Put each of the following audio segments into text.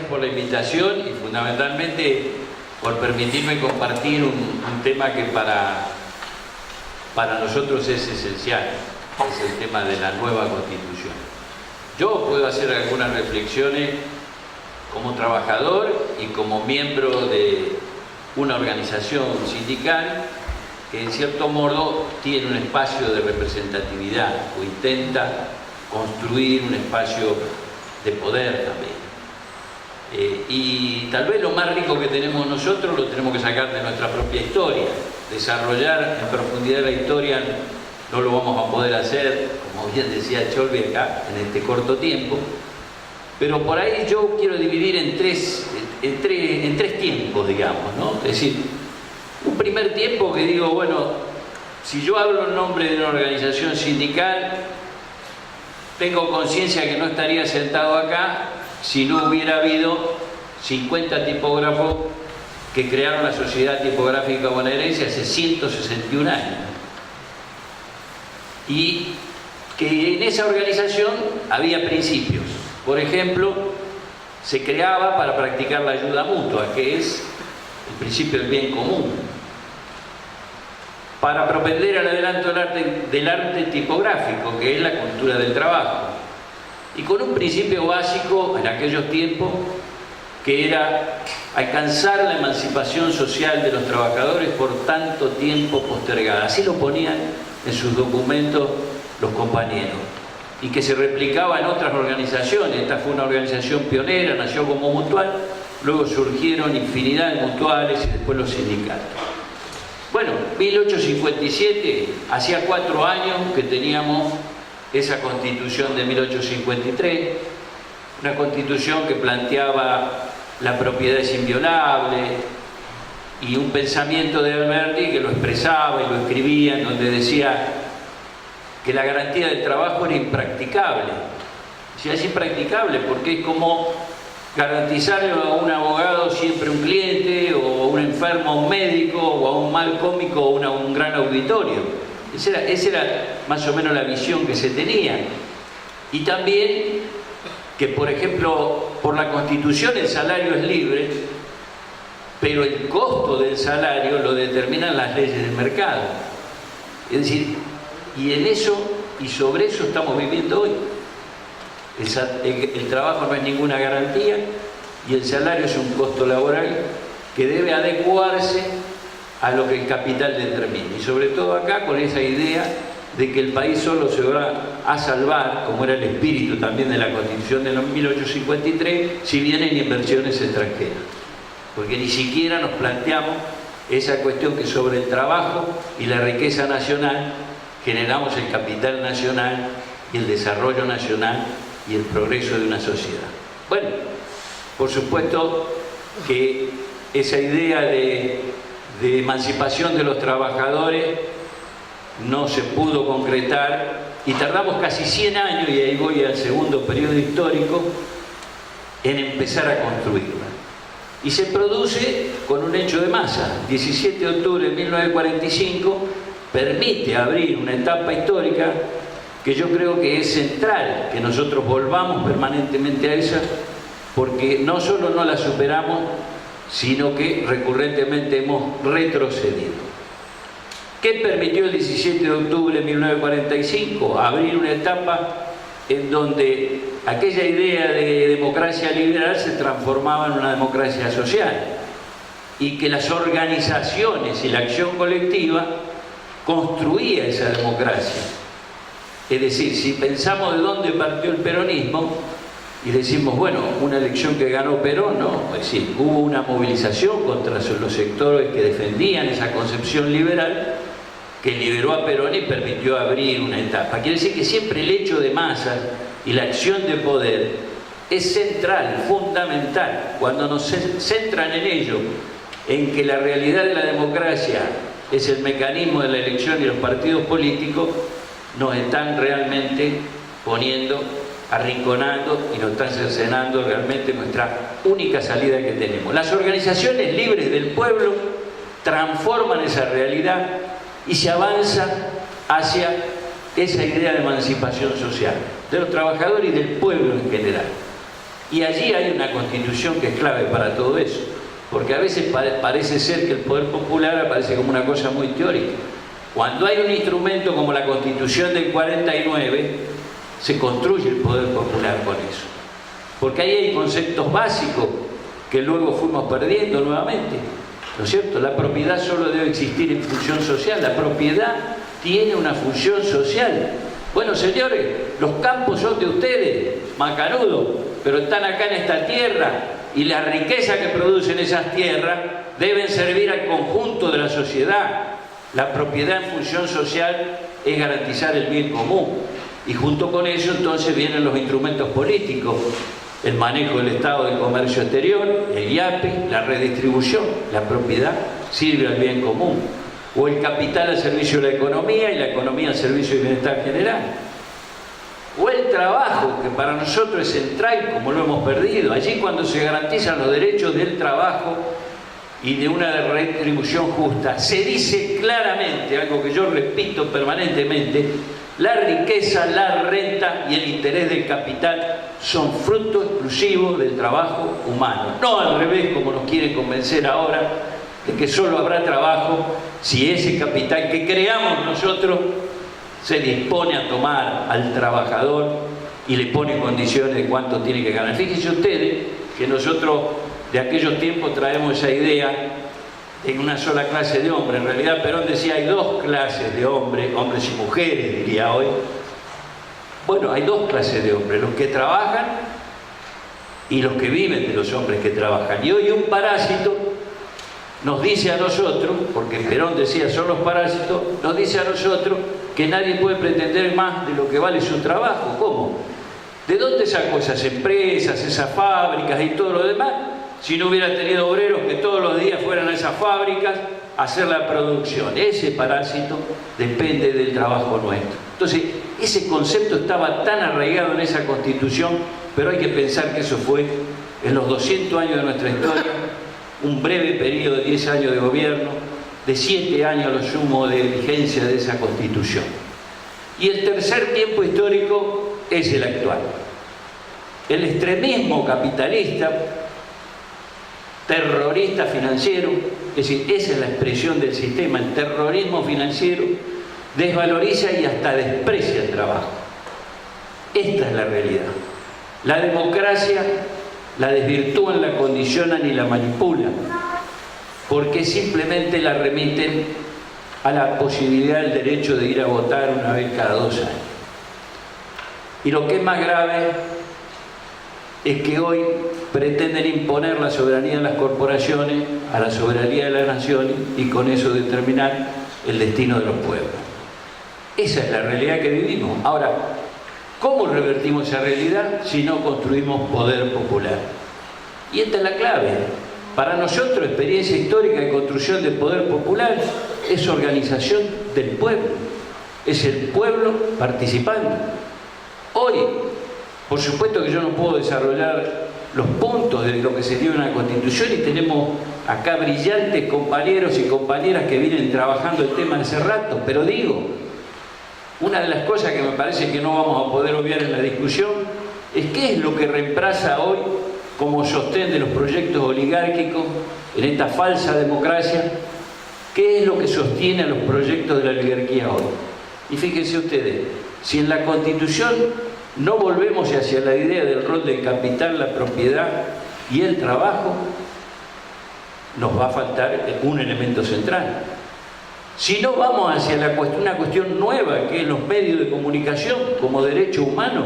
por la invitación y fundamentalmente por permitirme compartir un tema que para nosotros es esencial, es el tema de la nueva Constitución. Yo puedo hacer algunas reflexiones como trabajador y como miembro de una organización sindical que en cierto modo tiene un espacio de representatividad o intenta construir un espacio de poder también. Y tal vez lo más rico que tenemos nosotros lo tenemos que sacar de nuestra propia historia. Desarrollar en profundidad la historia no lo vamos a poder hacer, como bien decía Cholvi acá, en este corto tiempo. Pero por ahí yo quiero dividir en tres tiempos, digamos, ¿no? Es decir, un primer tiempo que digo, bueno, si yo hablo en nombre de una organización sindical, tengo conciencia que no estaría sentado acá si no hubiera habido 50 tipógrafos que crearon la Sociedad Tipográfica Bonaerense hace 161 años. Y que en esa organización había principios. Por ejemplo, se creaba para practicar la ayuda mutua, que es el principio del bien común. Para propender al adelanto del arte tipográfico, que es la cultura del trabajo. Y con un principio básico en aquellos tiempos, que era alcanzar la emancipación social de los trabajadores por tanto tiempo postergada. Así lo ponían en sus documentos los compañeros. Y que se replicaba en otras organizaciones. Esta fue una organización pionera, nació como mutual, luego surgieron infinidad de mutuales y después los sindicatos. Bueno, 1857, hacía 4 años que teníamos esa Constitución de 1853, una Constitución que planteaba la propiedad es inviolable y un pensamiento de Alberti que lo expresaba y lo escribía, en donde decía que la garantía del trabajo era impracticable. Si es impracticable porque es como garantizarle a un abogado siempre un cliente, o a un enfermo a un médico, o a un mal cómico a un gran auditorio. Esa era más o menos la visión que se tenía. Y también que, por ejemplo, por la Constitución el salario es libre, pero el costo del salario lo determinan las leyes del mercado. Es decir, y en eso y sobre eso estamos viviendo hoy. El trabajo no es ninguna garantía y el salario es un costo laboral que debe adecuarse a lo que el capital determine. Y sobre todo acá con esa idea de que el país solo se va a salvar, como era el espíritu también de la Constitución de 1853, si vienen inversiones extranjeras. Porque ni siquiera nos planteamos esa cuestión que sobre el trabajo y la riqueza nacional generamos el capital nacional y el desarrollo nacional y el progreso de una sociedad. Bueno, por supuesto que esa idea de emancipación de los trabajadores no se pudo concretar y tardamos casi 100 años, y ahí voy al segundo periodo histórico, en empezar a construirla. Y se produce con un hecho de masa. 17 de octubre de 1945 permite abrir una etapa histórica que yo creo que es central, que nosotros volvamos permanentemente a esa, porque no solo no la superamos, sino que recurrentemente hemos retrocedido. ¿Qué permitió el 17 de octubre de 1945? Abrir una etapa en donde aquella idea de democracia liberal se transformaba en una democracia social y que las organizaciones y la acción colectiva construía esa democracia. Es decir, si pensamos de dónde partió el peronismo y decimos, bueno, una elección que ganó Perón, no, es decir, hubo una movilización contra los sectores que defendían esa concepción liberal que liberó a Perón y permitió abrir una etapa. Quiere decir que siempre el hecho de masas y la acción de poder es central, fundamental. Cuando nos centran en ello, en que la realidad de la democracia es el mecanismo de la elección y los partidos políticos, nos están realmente poniendo, arrinconando y nos están cercenando realmente nuestra única salida que tenemos. Las organizaciones libres del pueblo transforman esa realidad y se avanza hacia esa idea de emancipación social de los trabajadores y del pueblo en general. Y allí hay una constitución que es clave para todo eso, porque a veces parece ser que el poder popular aparece como una cosa muy teórica. Cuando hay un instrumento como la Constitución del 49, se construye el poder popular con eso. Porque ahí hay conceptos básicos que luego fuimos perdiendo nuevamente, ¿no es cierto? La propiedad solo debe existir en función social. La propiedad tiene una función social. Bueno, señores, los campos son de ustedes, macanudo, pero están acá en esta tierra y la riqueza que producen esas tierras deben servir al conjunto de la sociedad. La propiedad en función social es garantizar el bien común. Y junto con eso entonces vienen los instrumentos políticos, el manejo del Estado de Comercio Exterior, el IAPI, la redistribución. La propiedad sirve al bien común. O el capital al servicio de la economía y la economía al servicio del bienestar general. O el trabajo, que para nosotros es central, como lo hemos perdido. Allí cuando se garantizan los derechos del trabajo y de una redistribución justa, se dice claramente, algo que yo repito permanentemente: la riqueza, la renta y el interés del capital son fruto exclusivo del trabajo humano. No al revés, como nos quieren convencer ahora, de que solo habrá trabajo si ese capital que creamos nosotros se dispone a tomar al trabajador y le pone condiciones de cuánto tiene que ganar. Fíjense ustedes que nosotros de aquellos tiempos traemos esa idea en una sola clase de hombres. En realidad Perón decía hay dos clases de hombres, hombres y mujeres diría hoy. Bueno, hay dos clases de hombres, los que trabajan y los que viven de los hombres que trabajan. Y hoy un parásito nos dice a nosotros, porque Perón decía son los parásitos, nos dice a nosotros que nadie puede pretender más de lo que vale su trabajo. ¿Cómo? ¿De dónde sacó esas empresas, esas fábricas y todo lo demás? Si no hubiera tenido obreros que todos los días fueran a esas fábricas a hacer la producción. Ese parásito depende del trabajo nuestro. Entonces, ese concepto estaba tan arraigado en esa Constitución, pero hay que pensar que eso fue en los 200 años de nuestra historia, un breve periodo de 10 años de gobierno, de 7 años a lo sumo de vigencia de esa Constitución. Y el tercer tiempo histórico es el actual. El extremismo capitalista, terrorista financiero, es decir, esa es la expresión del sistema, el terrorismo financiero, desvaloriza y hasta desprecia el trabajo. Esta es la realidad. La democracia la desvirtúan, la condicionan y la manipulan, porque simplemente la remiten a la posibilidad del derecho de ir a votar una vez cada 2 años. Y lo que es más grave es que hoy pretenden imponer la soberanía de las corporaciones a la soberanía de las naciones y con eso determinar el destino de los pueblos. Esa es la realidad que vivimos. Ahora, ¿cómo revertimos esa realidad si no construimos poder popular? Y esta es la clave. Para nosotros, experiencia histórica de construcción de poder popular es organización del pueblo. Es el pueblo participando. Hoy, por supuesto que yo no puedo desarrollar los puntos de lo que sería una constitución y tenemos acá brillantes compañeros y compañeras que vienen trabajando el tema hace rato, pero digo, una de las cosas que me parece que no vamos a poder obviar en la discusión es qué es lo que reemplaza hoy como sostén de los proyectos oligárquicos en esta falsa democracia, qué es lo que sostiene a los proyectos de la oligarquía hoy. Y fíjense ustedes, si en la Constitución no volvemos hacia la idea del rol del capital, la propiedad y el trabajo, nos va a faltar un elemento central. Si no vamos hacia una cuestión nueva, que es los medios de comunicación como derecho humano,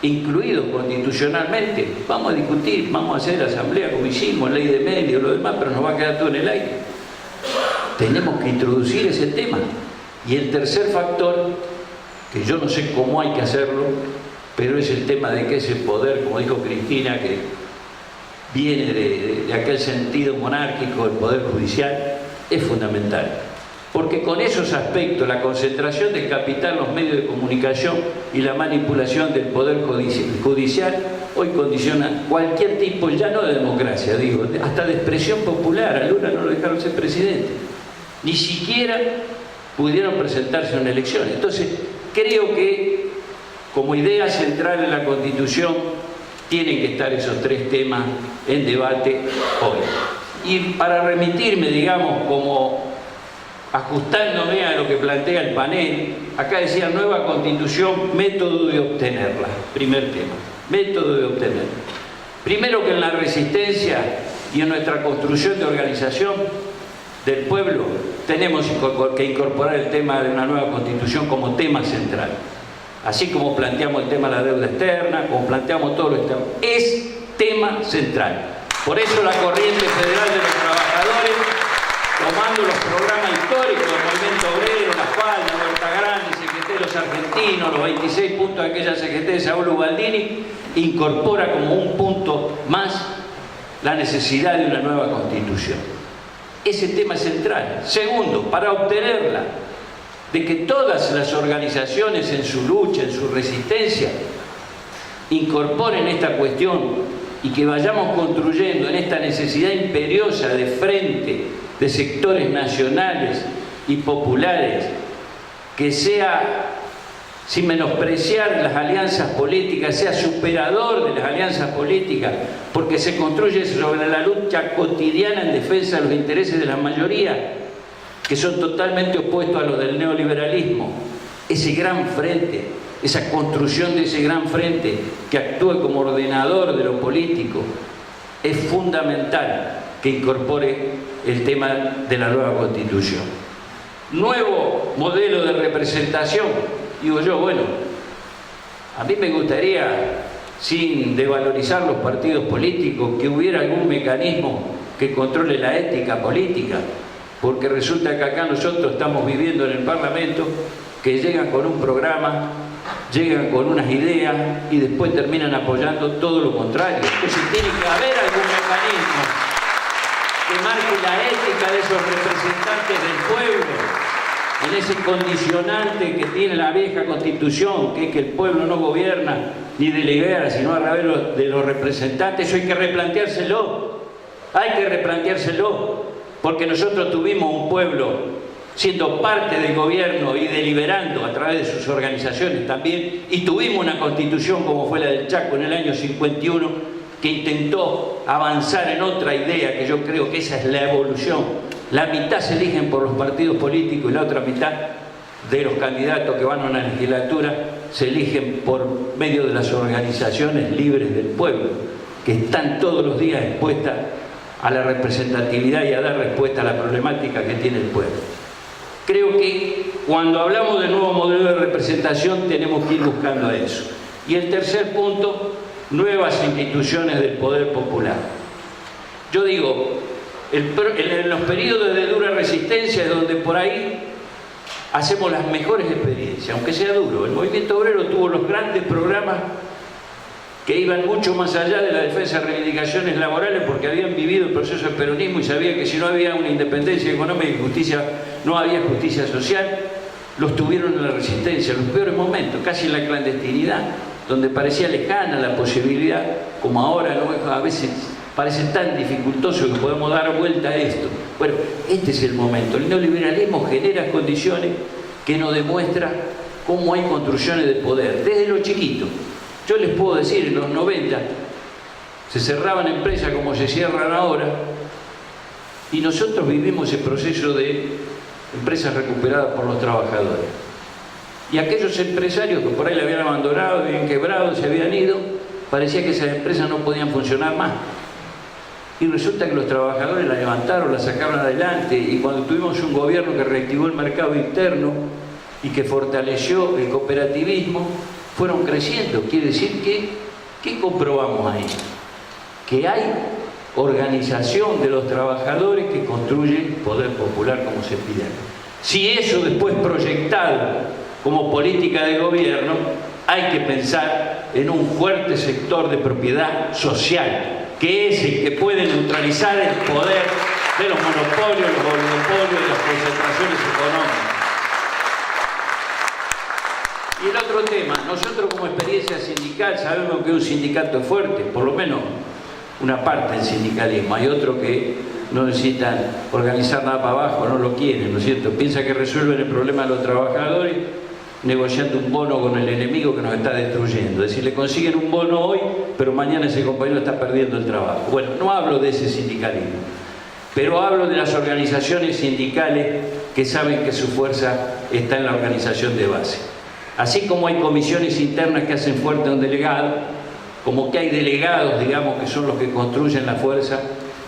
incluidos constitucionalmente, vamos a discutir, vamos a hacer asamblea como hicimos, ley de medios, lo demás, pero nos va a quedar todo en el aire. Tenemos que introducir ese tema. Y el tercer factor, que yo no sé cómo hay que hacerlo, pero es el tema de que ese poder, como dijo Cristina, que viene de aquel sentido monárquico, el poder judicial, es fundamental. Porque con esos aspectos, la concentración del capital, los medios de comunicación y la manipulación del poder judicial, hoy condiciona cualquier tipo, ya no de democracia, digo, hasta de expresión popular. A Lula no lo dejaron ser presidente. Ni siquiera pudieron presentarse en una elección. Entonces, creo que como idea central en la Constitución tienen que estar esos tres temas en debate hoy. Y para remitirme, digamos, como ajustándome a lo que plantea el panel, acá decía nueva constitución, método de obtenerla. Primer tema, método de obtenerla. Primero que en la resistencia y en nuestra construcción de organización del pueblo tenemos que incorporar el tema de una nueva constitución como tema central. Así como planteamos el tema de la deuda externa, como planteamos todo lo externo. Es tema central. Por eso la corriente federal de los trabajadores, tomando los programas históricos del movimiento obrero, la Falda, la Huerta Grande, CGT de los argentinos, los 26 puntos de aquella CGT de Saúl Ubaldini, incorpora como un punto más la necesidad de una nueva constitución. Ese tema es central. Segundo, para obtenerla, de que todas las organizaciones en su lucha, en su resistencia, incorporen esta cuestión y que vayamos construyendo en esta necesidad imperiosa de frente de sectores nacionales y populares, que sea, sin menospreciar las alianzas políticas, sea superador de las alianzas políticas, porque se construye sobre la lucha cotidiana en defensa de los intereses de la mayoría, que son totalmente opuestos a los del neoliberalismo. Ese gran frente, esa construcción de ese gran frente que actúe como ordenador de lo político, es fundamental que incorpore el tema de la nueva constitución. Nuevo modelo de representación. Digo yo, bueno, a mí me gustaría, sin devalorizar los partidos políticos, que hubiera algún mecanismo que controle la ética política, porque resulta que acá nosotros estamos viviendo en el Parlamento que llegan con un programa, llegan con unas ideas y después terminan apoyando todo lo contrario. Entonces tiene que haber algún mecanismo que marque la ética de esos representantes del pueblo, en ese condicionante que tiene la vieja Constitución, que es que el pueblo no gobierna ni delega, sino a través de los representantes. Eso hay que replanteárselo, porque nosotros tuvimos un pueblo siendo parte del gobierno y deliberando a través de sus organizaciones también, y tuvimos una constitución como fue la del Chaco en el año 51, que intentó avanzar en otra idea, que yo creo que esa es la evolución. La mitad se eligen por los partidos políticos y la otra mitad de los candidatos que van a una legislatura se eligen por medio de las organizaciones libres del pueblo, que están todos los días expuestas a la representatividad y a dar respuesta a la problemática que tiene el pueblo. Creo que cuando hablamos de nuevo modelo de representación tenemos que ir buscando eso. Y el tercer punto, nuevas instituciones del poder popular. Yo digo, en los periodos de dura resistencia es donde por ahí hacemos las mejores experiencias, aunque sea duro. El movimiento obrero tuvo los grandes programas que iban mucho más allá de la defensa de reivindicaciones laborales, porque habían vivido el proceso del peronismo y sabían que si no había una independencia económica y justicia, no había justicia social. Los tuvieron en la resistencia, en los peores momentos, casi en la clandestinidad, donde parecía lejana la posibilidad, como ahora, ¿no? A veces parece tan dificultoso que podemos dar vuelta a esto. Bueno, este es el momento. El neoliberalismo genera condiciones que nos demuestran cómo hay construcciones de poder, desde lo chiquito. Yo les puedo decir, en los 90 se cerraban empresas como se cierran ahora, y nosotros vivimos el proceso de empresas recuperadas por los trabajadores. Y aquellos empresarios que por ahí la habían abandonado, habían quebrado, se habían ido, parecía que esas empresas no podían funcionar más. Y resulta que los trabajadores la levantaron, la sacaron adelante, y cuando tuvimos un gobierno que reactivó el mercado interno y que fortaleció el cooperativismo, fueron creciendo. Quiere decir que, ¿qué comprobamos ahí? Que hay organización de los trabajadores que construyen poder popular como se pide. Si eso después proyectado como política de gobierno, hay que pensar en un fuerte sector de propiedad social, que es el que puede neutralizar el poder de los monopolios, los oligopolios y las concentraciones económicas. Y el otro tema, nosotros como experiencia sindical sabemos que un sindicato es fuerte, por lo menos una parte del sindicalismo. Hay otros que no necesitan organizar nada para abajo, no lo quieren, ¿no es cierto? Piensa que resuelven el problema de los trabajadores negociando un bono con el enemigo que nos está destruyendo. Es decir, le consiguen un bono hoy, pero mañana ese compañero está perdiendo el trabajo. Bueno, no hablo de ese sindicalismo, pero hablo de las organizaciones sindicales que saben que su fuerza está en la organización de base. Así como hay comisiones internas que hacen fuerte a un delegado, como que hay delegados, digamos, que son los que construyen la fuerza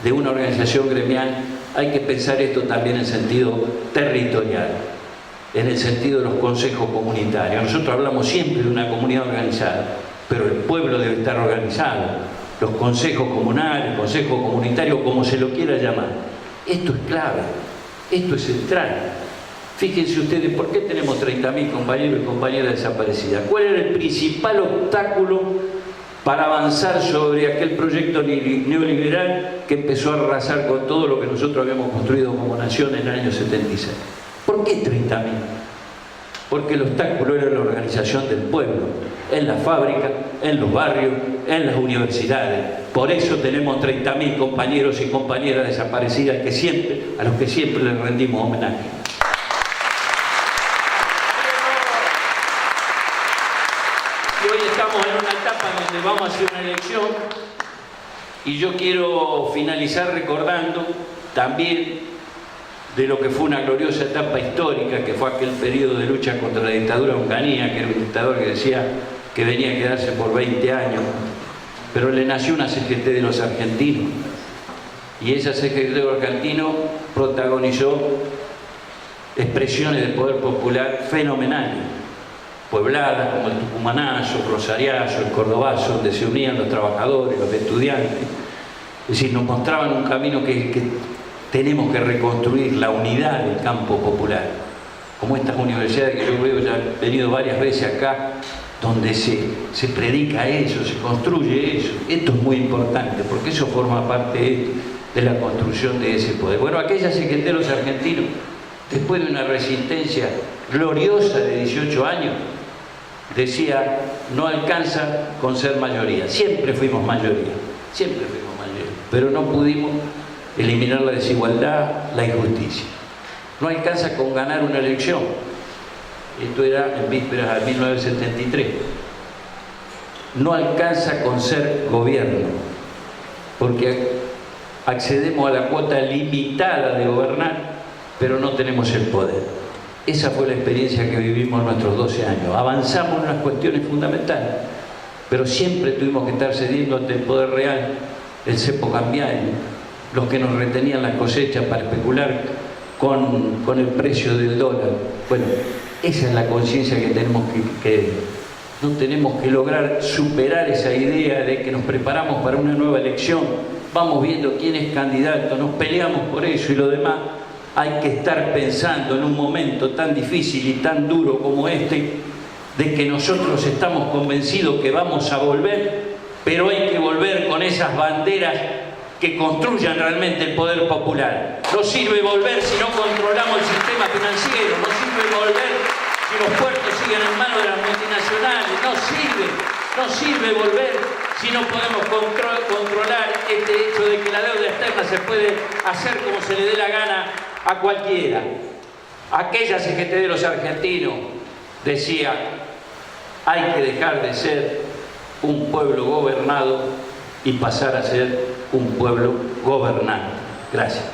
de una organización gremial, hay que pensar esto también en sentido territorial, en el sentido de los consejos comunitarios. Nosotros hablamos siempre de una comunidad organizada, pero el pueblo debe estar organizado. Los consejos comunales, consejos comunitarios, como se lo quiera llamar. Esto es clave, esto es central. Fíjense ustedes, ¿por qué tenemos 30.000 compañeros y compañeras desaparecidas? ¿Cuál era el principal obstáculo para avanzar sobre aquel proyecto neoliberal que empezó a arrasar con todo lo que nosotros habíamos construido como nación en el año 76? ¿Por qué 30.000? Porque el obstáculo era la organización del pueblo, en la fábrica, en los barrios, en las universidades. Por eso tenemos 30.000 compañeros y compañeras desaparecidas a los que siempre les rendimos homenaje. Y hoy estamos en una etapa donde vamos a hacer una elección y yo quiero finalizar recordando también de lo que fue una gloriosa etapa histórica, que fue aquel periodo de lucha contra la dictadura de Onganía, que era un dictador que decía que venía a quedarse por 20 años, pero le nació una CGT de los argentinos, y esa CGT de los argentinos protagonizó expresiones de poder popular fenomenales, puebladas como el tucumanazo, el rosariazo, el cordobazo, donde se unían los trabajadores, los estudiantes. Es decir, nos mostraban un camino que tenemos que reconstruir, la unidad del campo popular, como estas universidades que yo veo, ya he venido varias veces acá, donde se predica eso, se construye eso. Esto es muy importante, porque eso forma parte de la construcción de ese poder. Bueno, aquella CGT de los argentinos, después de una resistencia gloriosa de 18 años, decía, no alcanza con ser mayoría. Siempre fuimos mayoría, pero no pudimos eliminar la desigualdad, la injusticia. No alcanza con ganar una elección. Esto era en vísperas de 1973. No alcanza con ser gobierno, porque accedemos a la cuota limitada de gobernar, pero no tenemos el poder. Esa fue la experiencia que vivimos en nuestros 12 años. Avanzamos en unas cuestiones fundamentales, pero siempre tuvimos que estar cediendo ante el poder real, el cepo cambiario, los que nos retenían las cosechas para especular con el precio del dólar. Bueno, esa es la conciencia que tenemos no tenemos que lograr superar esa idea de que nos preparamos para una nueva elección, vamos viendo quién es candidato, nos peleamos por eso y lo demás. Hay que estar pensando en un momento tan difícil y tan duro como este, de que nosotros estamos convencidos que vamos a volver, pero hay que volver con esas banderas que construyan realmente el poder popular. No sirve volver si no controlamos el sistema financiero, no sirve volver si los puertos siguen en manos de las multinacionales, no sirve volver si no podemos controlar este hecho de que la deuda externa se puede hacer como se le dé la gana a cualquiera. Aquella CGT de los argentinos decía, hay que dejar de ser un pueblo gobernado y pasar a ser un pueblo gobernante. Gracias.